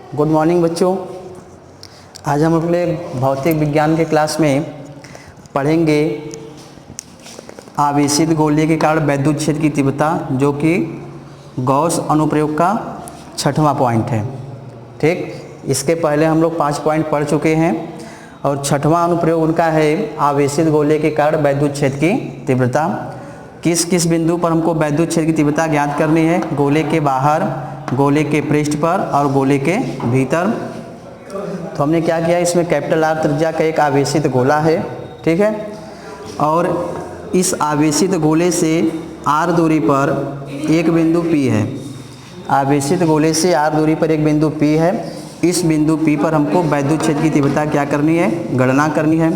Good morning बच्चों। आज हम अपने भौतिक विज्ञान के क्लास में पढ़ेंगे आवेशित गोले के कारण वैद्युत क्षेत्र की तीव्रता, जो कि गॉस अनुप्रयोग का 6वां पॉइंट है। ठीक, इसके पहले हम लोग 5 पॉइंट पढ़ चुके हैं और 6वां अनुप्रयोग उनका है आवेशित गोले के कारण वैद्युत क्षेत्र की तीव्रता। किस किस बिंदु पर हमको वैद्युत क्षेत्र की तीव्रता ज्ञात करनी है? गोले के बाहर, गोले के पृष्ठ पर और गोले के भीतर। तो हमने क्या किया, इसमें कैपिटल आर त्रिज्या का एक आवेशित गोला है, ठीक है, और इस आवेशित गोले से आर दूरी पर एक बिंदु P है। आवेशित गोले से आर दूरी पर एक बिंदु P है। इस बिंदु P पर हमको वैद्युत क्षेत्र की तीव्रता क्या करनी है? गणना करनी है।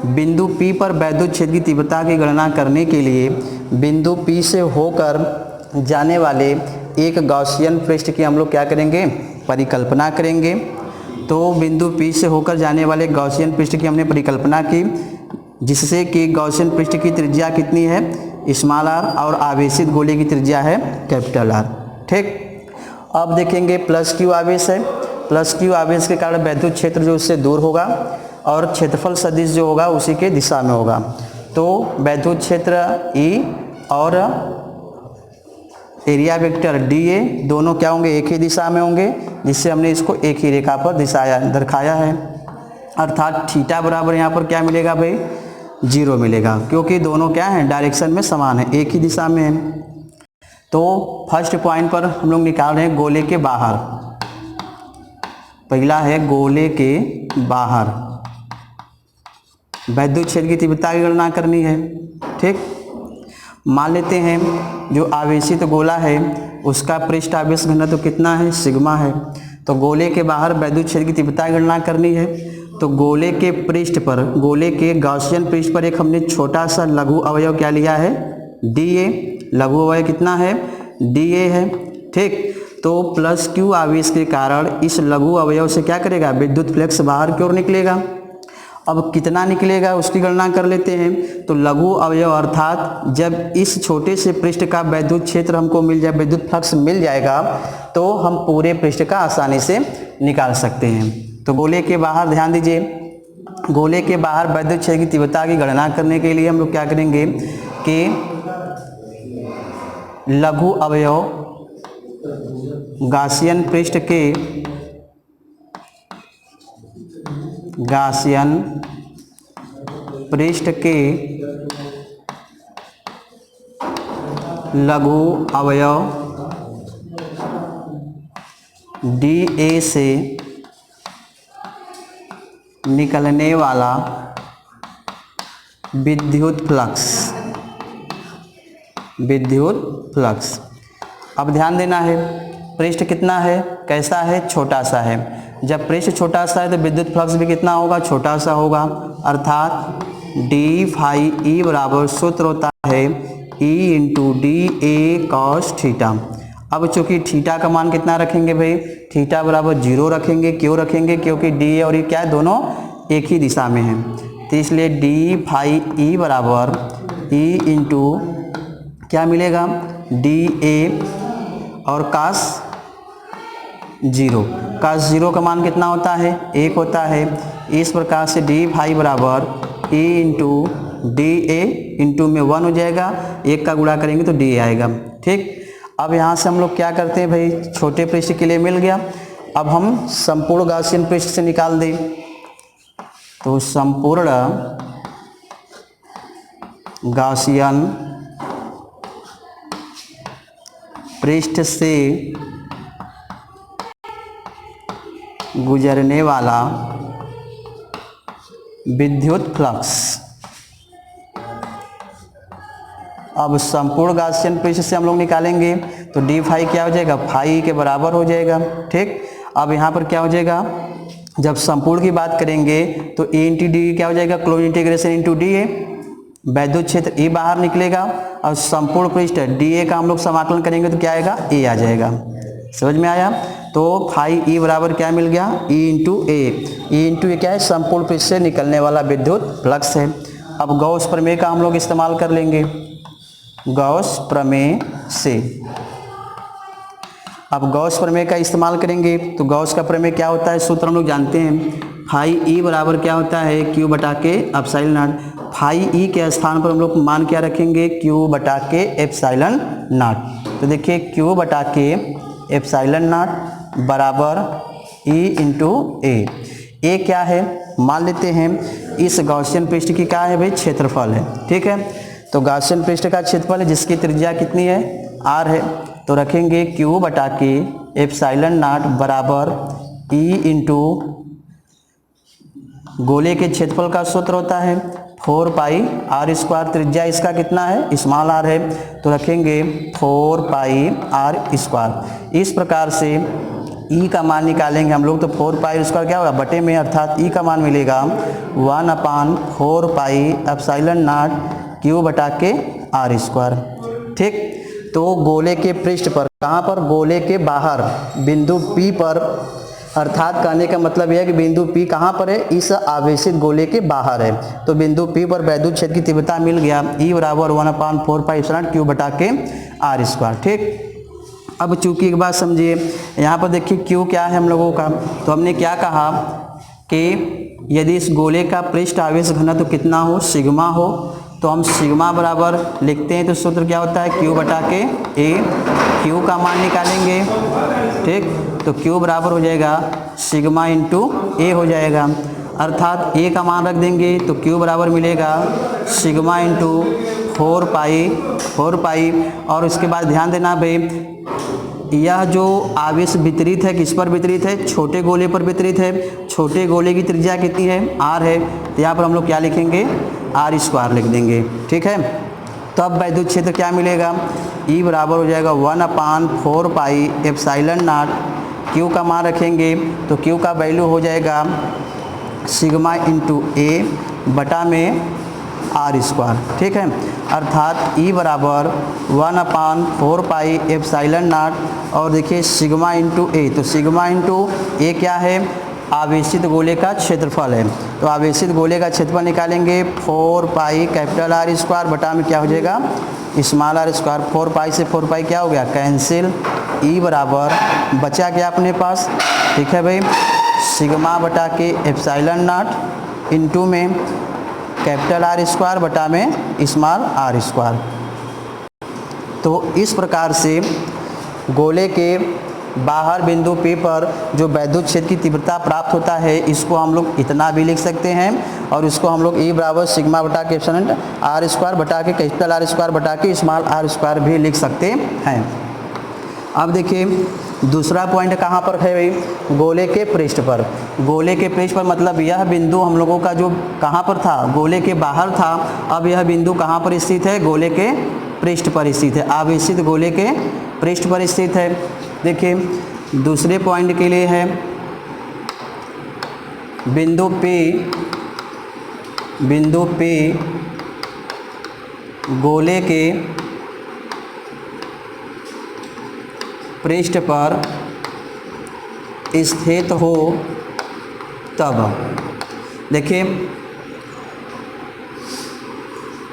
बिंदु P पर वैद्युत क्षेत्र की तीव्रता की गणना करने के लिए बिंदु P से होकर जाने वाले एक गॉसियन पृष्ठ की हम लोग क्या करेंगे? परिकल्पना करेंगे। तो बिंदु P से होकर जाने वाले गॉसियन पृष्ठ की हमने परिकल्पना की, जिससे कि गॉसियन पृष्ठ की त्रिज्या कितनी है? स्मॉल r, और आवेशित गोले की त्रिज्या है कैपिटल R। ठीक, अब देखेंगे प्लस Q आवेश है। प्लस Q आवेश के कारण वैद्युत क्षेत्र जो उससे दूर होगा और क्षेत्रफल सदिश जो होगा उसी के दिशा में होगा। तो वैद्युत क्षेत्र E और एरिया वेक्टर dA दोनों क्या होंगे? एक ही दिशा में होंगे, जिससे हमने इसको एक ही रेखा पर दर्शाया है। अर्थात थीटा बराबर यहाँ पर क्या मिलेगा भाई? 0 मिलेगा, क्योंकि दोनों क्या हैं? डायरेक्शन में समान है, एक ही दिशा में है। तो फर्स्ट पॉइंट पर हम लोग निकाल रहे हैं गोले के बाहर। पहला है गोले के बाहर वैद्युत क्षेत्र की तीव्रता की गणना करनी है। ठीक, मान लेते हैं जो आवेशित गोला है उसका पृष्ठ आवेश घनत्व कितना है? सिग्मा है। तो गोले के बाहर वैद्युत क्षेत्र की तीव्रता की गणना करनी है। तो गोले के पृष्ठ पर, गोले के गॉसियन पृष्ठ पर एक हमने छोटा सा लघु अवयव क्या लिया है? dA। लघु अवयव कितना है? dA है। ठीक, तो प्लस Q आवेश के कारण इस लघु अवयव से क्या करेगा? विद्युत फ्लक्स बाहर की ओर निकलेगा। अब कितना निकलेगा उसकी गणना कर लेते हैं। तो लघु अवयव अर्थात जब इस छोटे से पृष्ठ का वैद्युत क्षेत्र हमको मिल जाए, विद्युत फ्लक्स मिल जाएगा, तो हम पूरे पृष्ठ का आसानी से निकाल सकते हैं। तो गोले के बाहर ध्यान दीजिए, गोले के बाहर वैद्युत क्षेत्र की तीव्रता की गणना करने के लिए हम लोग क्या करेंगे कि लघु अवयव गॉसियन पृष्ठ के, गॉसियन पृष्ठ के लघु अवयव dA से निकलने वाला विद्युत फ्लक्स, विद्युत फ्लक्स। अब ध्यान देना है, पृष्ठ कितना है? कैसा है? छोटा सा है। जब पृष्ठ छोटा सा है तो विद्युत फ्लक्स भी कितना होगा? छोटा सा होगा। अर्थात d फाई E बराबर सूत्र होता है E into dA cos theta. अब चूंकि थीटा का मान कितना रखेंगे भाई? थीटा बराबर 0 रखेंगे। क्यों रखेंगे? क्योंकि dA और E क्या है? दोनों एक ही दिशा में हैं। तो इसलिए d फाई E बराबर E इंटू क्या मिलेगा? dA और cos 0। cos 0 का मान कितना होता है? 1 होता है। इस प्रकार से d फाई बराबर E इंटू dA इंटू में 1 हो जाएगा, 1 का गुणा करेंगे तो dA आएगा। ठीक, अब यहाँ से हम लोग क्या करते हैं भाई? छोटे पृष्ठ के लिए मिल गया। अब हम संपूर्ण गॉसियन पृष्ठ से निकाल दें। तो संपूर्ण गॉसियन पृष्ठ से गुजरने वाला विद्युत फ्लक्स। अब संपूर्ण गॉसियन पृष्ठ से हम लोग निकालेंगे तो d फाई क्या हो जाएगा? फाई के बराबर हो जाएगा। ठीक, अब यहाँ पर क्या हो जाएगा? जब संपूर्ण की बात करेंगे तो A इंटू डी क्या हो जाएगा? Close integration into dA। वैद्युत क्षेत्र E बाहर निकलेगा और संपूर्ण पृष्ठ dA का हम लोग समाकलन करेंगे तो क्या आएगा? A आ जाएगा। समझ में आया? तो फाई E बराबर क्या मिल गया? E into A। E into A क्या है? संपूर्ण पृष्ठ से निकलने वाला विद्युत फ्लक्स है। अब गॉस प्रमेय का हम लोग इस्तेमाल कर लेंगे। गॉस प्रमेय से अब गॉस प्रमेय का इस्तेमाल करेंगे। तो गॉस का प्रमेय क्या होता है, सूत्र हम लोग जानते हैं, फाई ई बराबर क्या होता है, क्यू बटा के एप्सिलॉन नॉट। फाई ई के स्थान पर हम लोग मान क्या रखेंगे, क्यू बटा के एप्सिलॉन नॉट। तो देखिए क्यू बटा के एप्सिलॉन नॉट बराबर ई इंटू ए क्या है, मान लेते हैं इस गॉसियन पृष्ठ की क्या है भाई, क्षेत्रफल है। ठीक है, तो गॉसियन पृष्ठ का क्षेत्रफल है जिसकी त्रिज्या कितनी है, आर है। तो रखेंगे क्यू बटा के एप्सिलॉन नॉट बराबर ई इंटू गोले के क्षेत्रफल का सूत्र होता है 4 पाई आर स्क्वायर, त्रिज्या इसका कितना है, स्मॉल आर है। तो रखेंगे 4 पाई आर स्क्वायर। इस प्रकार से ई का मान निकालेंगे हम लोग, तो 4 पाई स्क्वायर क्या होगा, बटे में, अर्थात ई का मान मिलेगा 1/4 पाई एप्सिलॉन नॉट क्यू बटा के आर स्क्वायर। ठीक, तो गोले के पृष्ठ पर, कहाँ पर, गोले के बाहर बिंदु P पर, अर्थात कहने का मतलब यह है कि बिंदु P कहाँ पर है, इस आवेशित गोले के बाहर है। तो बिंदु P पर वैद्युत क्षेत्र की तीव्रता मिल गया, E बराबर 1/4 पाई एप्सिलॉन क्यू बटा के आर स्क्वायर। ठीक, अब चूंकि एक बात समझिए, यहाँ पर देखिए Q क्या है हम लोगों का, तो हमने क्या कहा कि यदि इस गोले का पृष्ठ आवेश घनत्व कितना हो, सिग्मा हो, तो हम सिग्मा बराबर लिखते हैं, तो सूत्र क्या होता है, क्यू बटा के ए। क्यू का मान निकालेंगे, ठीक, तो क्यू बराबर हो जाएगा सिग्मा इंटू ए हो जाएगा, अर्थात ए का मान रख देंगे तो क्यू बराबर मिलेगा सिग्मा इंटू 4 पाई। और उसके बाद ध्यान देना भाई, यह जो आवेश वितरित है किस पर वितरित है, छोटे गोले पर वितरित है। छोटे गोले की त्रिज्या कितनी है, आर है, तो यहाँ पर हम लोग क्या लिखेंगे, आर स्क्वायर लिख देंगे। ठीक है, तो अब वैद्युत क्षेत्र क्या मिलेगा, ई बराबर हो जाएगा 1/4 पाई एप्सिलॉन नॉट, क्यू का मान रखेंगे तो क्यू का वैल्यू हो जाएगा सिग्मा इंटू ए बटा में आर स्क्वायर। ठीक है, अर्थात ई बराबर 1/4 पाई एप्सिलॉन नॉट, और देखिए सिग्मा इंटू ए, तो सिग्मा इंटू ए क्या है, आवेशित गोले का क्षेत्रफल है। तो आवेशित गोले का क्षेत्रफल निकालेंगे 4 पाई कैपिटल आर स्क्वायर बटा में क्या हो जाएगा, स्मॉल आर स्क्वायर। 4 पाई से 4 पाई क्या हो गया, कैंसिल। ई बराबर बचा क्या अपने पास, ठीक है भाई, सिग्मा बटा के एप्सिलॉन नॉट इंटू में कैपिटल आर स्क्वायर बटा में स्मॉल आर स्क्वायर। तो इस प्रकार से गोले के बाहर बिंदु P पर जो वैद्युत क्षेत्र की तीव्रता प्राप्त होता है, इसको हम लोग इतना भी लिख सकते हैं, और इसको हम लोग E बराबर सिग्मा बटा के एप्सिलॉन आर स्क्वायर बटा के कैपिटल आर स्क्वायर बटा के स्मॉल आर स्क्वायर भी लिख सकते हैं। अब देखिए दूसरा पॉइंट कहाँ पर है भाई, गोले के पृष्ठ पर। गोले के पृष्ठ पर मतलब यह बिंदु हम लोगों का जो कहाँ पर था, गोले के बाहर था, अब यह बिंदु कहाँ पर स्थित है, गोले के पृष्ठ पर स्थित है, आवेशित गोले के पृष्ठ पर स्थित है। देखिए दूसरे पॉइंट के लिए है बिंदु P गोले के पृष्ठ पर स्थित हो, तब देखिए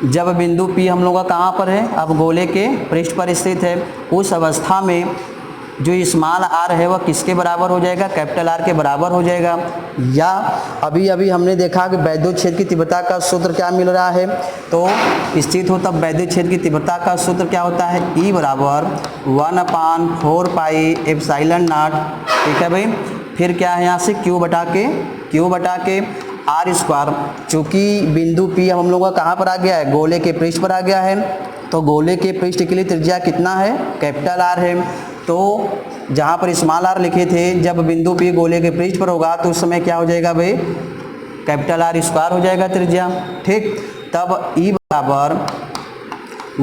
जब बिंदु P हम लोग का कहाँ पर है, अब गोले के पृष्ठ पर स्थित है, उस अवस्था में जो स्मॉल आर है वह किसके बराबर हो जाएगा, कैपिटल आर के बराबर हो जाएगा। या अभी अभी हमने देखा कि वैद्युत क्षेत्र की तीव्रता का सूत्र क्या मिल रहा है, तो स्थित हो तब वैद्युत क्षेत्र की तीव्रता का सूत्र क्या होता है, ई बराबर 1/4 पाई एप्सिलॉन नॉट। ठीक है भाई, फिर क्या है यहाँ से क्यू बटा के आर स्क्वायर। चूँकि बिंदु P हम लोगों का कहाँ पर आ गया है, गोले के पृष्ठ पर आ गया है, तो गोले के पृष्ठ के लिए त्रिज्या कितना है, कैपिटल आर है। तो जहाँ पर स्मॉल आर लिखे थे, जब बिंदु P गोले के पृष्ठ पर होगा तो उस समय क्या हो जाएगा भाई, कैपिटल आर स्क्वायर हो जाएगा त्रिज्या। ठीक, तब ई बराबर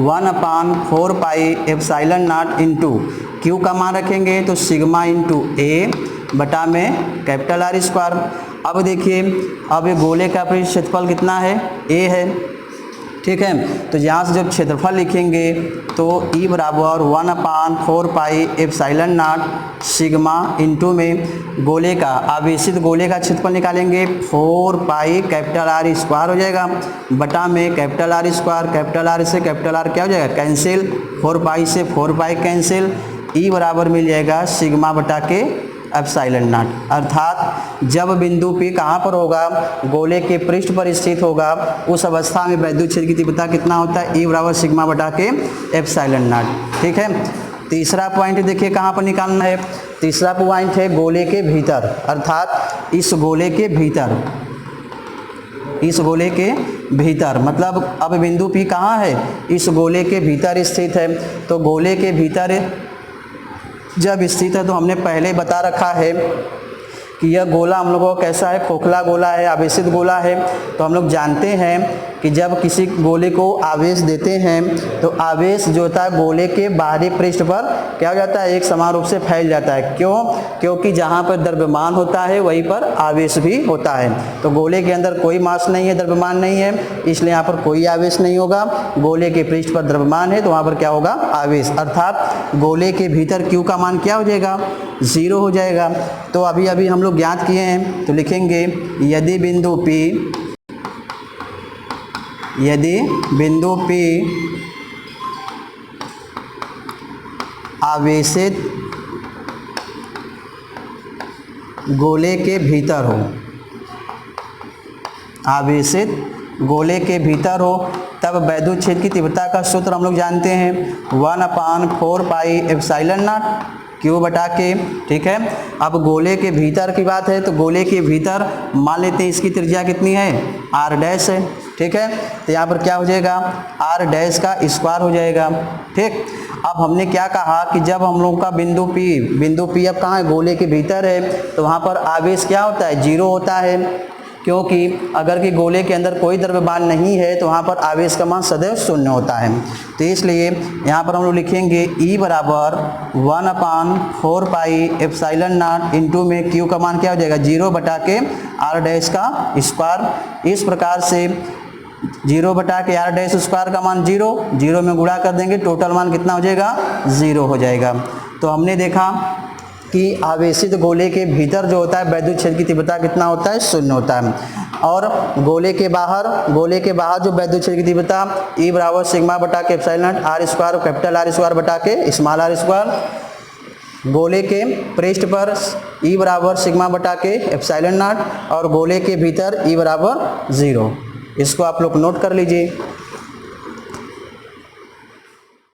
1/4 pi epsilon not into Q का मान रखेंगे तो सिग्मा इंटू ए बटा में कैपिटल आर स्क्वायर। अब देखिए, अब ये गोले का पृष्ठ क्षेत्रफल कितना है, ए है। ठीक है, तो यहाँ से जब क्षेत्रफल लिखेंगे तो ई बराबर 1/4 pi epsilon not sigma into में गोले का आवेशित गोले का क्षेत्रफल निकालेंगे 4 पाई कैपिटल आर स्क्वायर हो जाएगा बटा में capital R square. Capital R से कैपिटल आर क्या हो जाएगा, कैंसिल, 4 पाई से 4 पाई कैंसिल, ई बराबर मिल जाएगा सिग्मा बटा के एप्सिलॉन नॉट। अर्थात जब बिंदु P कहाँ पर होगा, गोले के पृष्ठ पर स्थित होगा, उस अवस्था में वैद्युत क्षेत्र की तीव्रता कितना होता है, ई बराबर सिग्मा बटा के एप्सिलॉन नॉट। ठीक है, तीसरा पॉइंट देखिए कहाँ पर निकालना है। तीसरा पॉइंट है गोले के भीतर, अर्थात इस गोले के भीतर, इस गोले के भीतर मतलब अब बिंदु P कहाँ है, इस गोले के भीतर स्थित है। तो गोले के भीतर जब स्थित है तो हमने पहले बता रखा है कि यह गोला हम लोगों को कैसा है, खोखला गोला है, आवेशित गोला है। तो हम लोग जानते हैं कि जब किसी गोले को आवेश देते हैं तो आवेश जो होता है गोले के बाहरी पृष्ठ पर क्या हो जाता है, एक समान रूप से फैल जाता है। क्यों? क्योंकि जहाँ पर द्रव्यमान होता है वहीं पर आवेश भी होता है। तो गोले के अंदर कोई मास नहीं है, द्रव्यमान नहीं है, इसलिए यहाँ पर कोई आवेश नहीं होगा। गोले के पृष्ठ पर द्रव्यमान है तो वहाँ पर क्या होगा, आवेश। अर्थात गोले के भीतर Q का मान क्या हो जाएगा, 0 हो जाएगा। तो अभी अभी हम लोग ज्ञात किए हैं, तो लिखेंगे यदि बिंदु P आवेशित गोले के भीतर हो, आवेशित गोले के भीतर हो, तब वैद्युत क्षेत्र की तीव्रता का सूत्र हम लोग जानते हैं 1/4 पाई एप्सिलॉन नॉट Q बटा के। ठीक है, अब गोले के भीतर की बात है तो गोले के भीतर मान लेते हैं इसकी त्रिज्या कितनी है, r डैश है। ठीक है, तो यहाँ पर क्या हो जाएगा, r डैश का स्क्वायर हो जाएगा। ठीक, अब हमने क्या कहा कि जब हम लोग का बिंदु P अब कहाँ है, गोले के भीतर है, तो वहाँ पर आवेश क्या होता है, 0 होता है। क्योंकि अगर कि गोले के अंदर कोई द्रव्यमान नहीं है तो वहाँ पर आवेश का मान सदैव 0 होता है। तो इसलिए यहाँ पर हम लोग लिखेंगे E बराबर 1/4 पाई एप्सिलॉन नॉट इंटू में Q का मान क्या हो जाएगा, 0 बटा के r डैश का स्क्वायर। इस प्रकार से 0 बटा के r डैश स्क्वायर का मान 0 में गुणा कर देंगे, टोटल मान कितना हो जाएगा, 0 हो जाएगा। तो हमने देखा कि आवेशित गोले के भीतर जो होता है वैद्युत क्षेत्र की तीव्रता कितना होता है, 0 होता है। और गोले के बाहर जो वैद्युत क्षेत्र की तीव्रता E बराबर सिग्मा बटा के epsilon not r square, capital R square बटा के स्मॉल r स्क्वायर। गोले के पृष्ठ पर E बराबर सिग्मा बटा के एप्सिलॉन नॉट और गोले के भीतर E बराबर 0। इसको आप लोग नोट कर लीजिए।